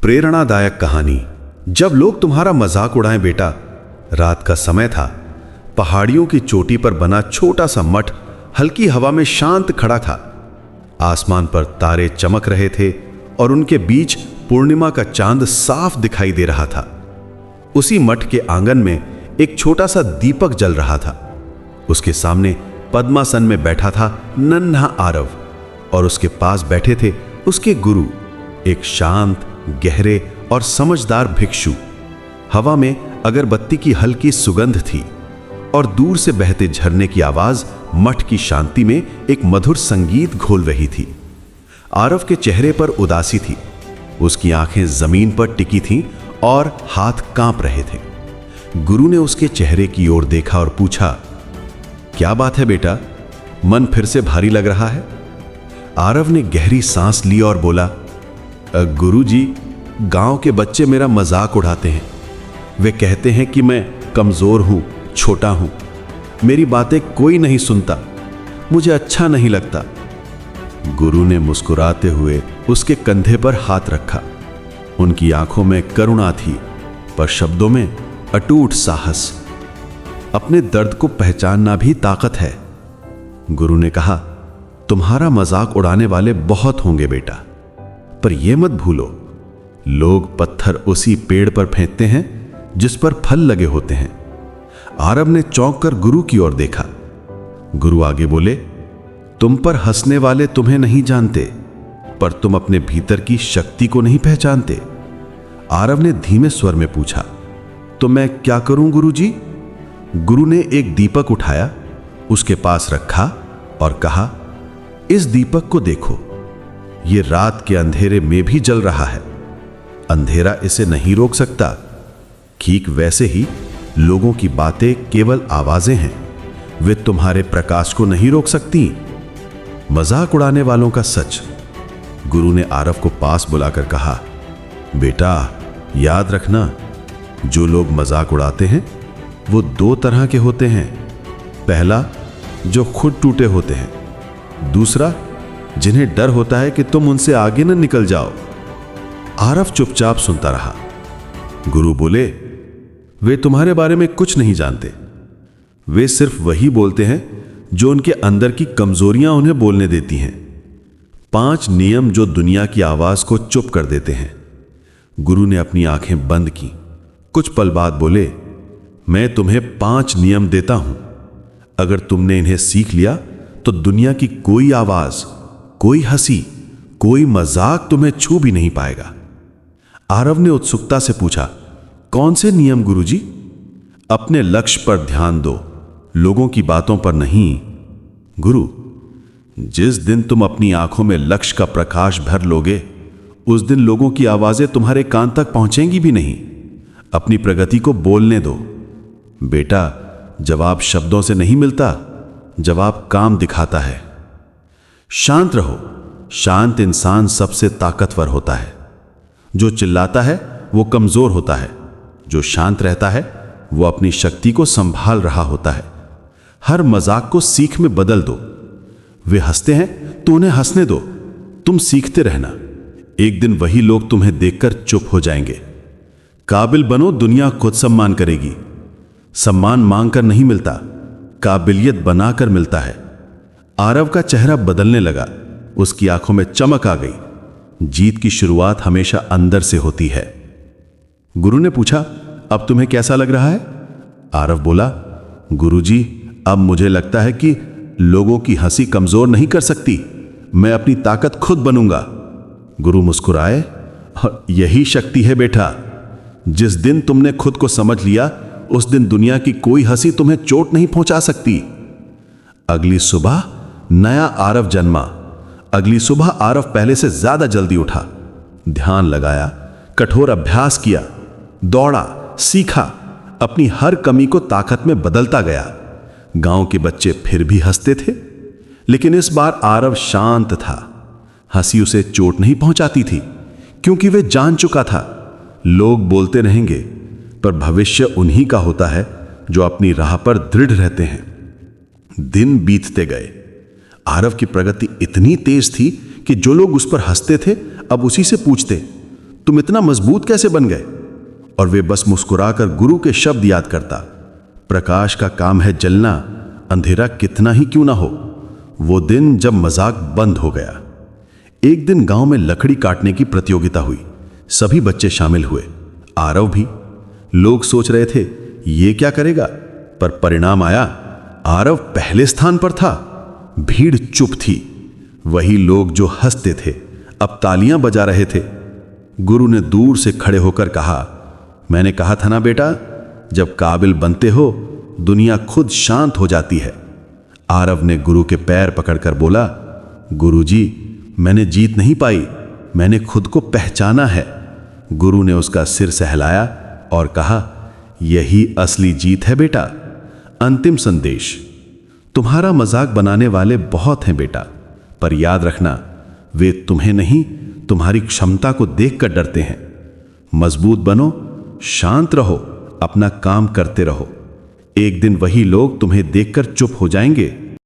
प्रेरणादायक कहानी। जब लोग तुम्हारा मजाक उड़ाएं बेटा। रात का समय था। पहाड़ियों की चोटी पर बना छोटा सा मठ हल्की हवा में शांत खड़ा था। आसमान पर तारे चमक रहे थे और उनके बीच पूर्णिमा का चांद साफ दिखाई दे रहा था। उसी मठ के आंगन में एक छोटा सा दीपक जल रहा था। उसके सामने पद्मासन में बैठा था नन्हा आरव और उसके पास बैठे थे उसके गुरु, एक शांत, गहरे और समझदार भिक्षु। हवा में अगरबत्ती की हल्की सुगंध थी और दूर से बहते झरने की आवाज मठ की शांति में एक मधुर संगीत घोल रही थी। आरव के चेहरे पर उदासी थी। उसकी आंखें जमीन पर टिकी थीं और हाथ कांप रहे थे। गुरु ने उसके चेहरे की ओर देखा और पूछा, क्या बात है बेटा, मन फिर से भारी लग रहा है? आरव ने गहरी सांस ली और बोला, गुरुजी, गांव के बच्चे मेरा मजाक उड़ाते हैं। वे कहते हैं कि मैं कमजोर हूं, छोटा हूं, मेरी बातें कोई नहीं सुनता, मुझे अच्छा नहीं लगता। गुरु ने मुस्कुराते हुए उसके कंधे पर हाथ रखा। उनकी आंखों में करुणा थी, पर शब्दों में अटूट साहस। अपने दर्द को पहचानना भी ताकत है। गुरु ने कहा, तुम्हारा मजाक उड़ाने वाले बहुत होंगे बेटा, पर यह मत भूलो, लोग पत्थर उसी पेड़ पर फेंकते हैं जिस पर फल लगे होते हैं। आरव ने चौंक कर गुरु की ओर देखा। गुरु आगे बोले, तुम पर हंसने वाले तुम्हें नहीं जानते, पर तुम अपने भीतर की शक्ति को नहीं पहचानते। आरव ने धीमे स्वर में पूछा, तो मैं क्या करूं गुरुजी? गुरु ने एक दीपक उठाया, उसके पास रखा और कहा, इस दीपक को देखो, यह रात के अंधेरे में भी जल रहा है। अंधेरा इसे नहीं रोक सकता। ठीक वैसे ही लोगों की बातें केवल आवाजें हैं, वे तुम्हारे प्रकाश को नहीं रोक सकती। मजाक उड़ाने वालों का सच। गुरु ने आरव को पास बुलाकर कहा, बेटा याद रखना, जो लोग मजाक उड़ाते हैं वो दो तरह के होते हैं। पहला, जो खुद टूटे होते हैं। दूसरा, जिन्हें डर होता है कि तुम उनसे आगे न निकल जाओ। आरव चुपचाप सुनता रहा। गुरु बोले, वे तुम्हारे बारे में कुछ नहीं जानते। वे सिर्फ वही बोलते हैं जो उनके अंदर की कमजोरियां उन्हें बोलने देती हैं। 5 नियम जो दुनिया की आवाज को चुप कर देते हैं। गुरु ने अपनी आंखें बंद की। कुछ पल बाद बोले, मैं तुम्हें 5 नियम देता हूं। अगर तुमने इन्हें सीख लिया तो दुनिया की कोई आवाज, कोई हंसी, कोई मजाक तुम्हें छू भी नहीं पाएगा। आरव ने उत्सुकता से पूछा, कौन से नियम गुरुजी? अपने लक्ष्य पर ध्यान दो, लोगों की बातों पर नहीं। गुरु, जिस दिन तुम अपनी आंखों में लक्ष्य का प्रकाश भर लोगे, उस दिन लोगों की आवाजें तुम्हारे कान तक पहुंचेंगी भी नहीं। अपनी प्रगति को बोलने दो। बेटा, जवाब शब्दों से नहीं मिलता, जवाब काम दिखाता है। शांत रहो। शांत इंसान सबसे ताकतवर होता है। जो चिल्लाता है वो कमजोर होता है। जो शांत रहता है वो अपनी शक्ति को संभाल रहा होता है। हर मजाक को सीख में बदल दो। वे हंसते हैं तो उन्हें हंसने दो। तुम सीखते रहना। एक दिन वही लोग तुम्हें देखकर चुप हो जाएंगे। काबिल बनो, दुनिया खुद सम्मान करेगी। सम्मान मांगकर नहीं मिलता, काबिलियत बनाकर मिलता है। आरव का चेहरा बदलने लगा। उसकी आंखों में चमक आ गई। जीत की शुरुआत हमेशा अंदर से होती है। गुरु ने पूछा, अब तुम्हें कैसा लग रहा है? आरव बोला, गुरुजी, अब मुझे लगता है कि लोगों की हंसी कमजोर नहीं कर सकती। मैं अपनी ताकत खुद बनूंगा। गुरु मुस्कुराए, और यही शक्ति है बेटा। जिस दिन तुमने खुद को समझ लिया, उस दिन दुनिया की कोई हंसी तुम्हें चोट नहीं पहुंचा सकती। अगली सुबह नया आरव जन्मा। अगली सुबह आरव पहले से ज्यादा जल्दी उठा, ध्यान लगाया, कठोर अभ्यास किया, दौड़ा, सीखा, अपनी हर कमी को ताकत में बदलता गया। गांव के बच्चे फिर भी हंसते थे, लेकिन इस बार आरव शांत था। हंसी उसे चोट नहीं पहुंचाती थी, क्योंकि वे जान चुका था, लोग बोलते रहेंगे, पर भविष्य उन्हीं का होता है जो अपनी राह पर दृढ़ रहते हैं। दिन बीतते गए। आरव की प्रगति इतनी तेज थी कि जो लोग उस पर हंसते थे अब उसी से पूछते, तुम इतना मजबूत कैसे बन गए? और वे बस मुस्कुराकर गुरु के शब्द याद करता, प्रकाश का काम है जलना, अंधेरा कितना ही क्यों ना हो। वो दिन जब मजाक बंद हो गया। एक दिन गांव में लकड़ी काटने की प्रतियोगिता हुई। सभी बच्चे शामिल हुए, आरव भी। लोग सोच रहे थे ये क्या करेगा, पर परिणाम आया, आरव पहले स्थान पर था। भीड़ चुप थी। वही लोग जो हंसते थे अब तालियां बजा रहे थे। गुरु ने दूर से खड़े होकर कहा, मैंने कहा था ना बेटा, जब काबिल बनते हो दुनिया खुद शांत हो जाती है। आरव ने गुरु के पैर पकड़कर बोला, गुरुजी, मैंने जीत नहीं पाई, मैंने खुद को पहचाना है। गुरु ने उसका सिर सहलाया और कहा, यही असली जीत है बेटा। अंतिम संदेश, तुम्हारा मजाक बनाने वाले बहुत हैं बेटा, पर याद रखना वे तुम्हें नहीं, तुम्हारी क्षमता को देखकर डरते हैं। मजबूत बनो, शांत रहो, अपना काम करते रहो। एक दिन वही लोग तुम्हें देखकर चुप हो जाएंगे।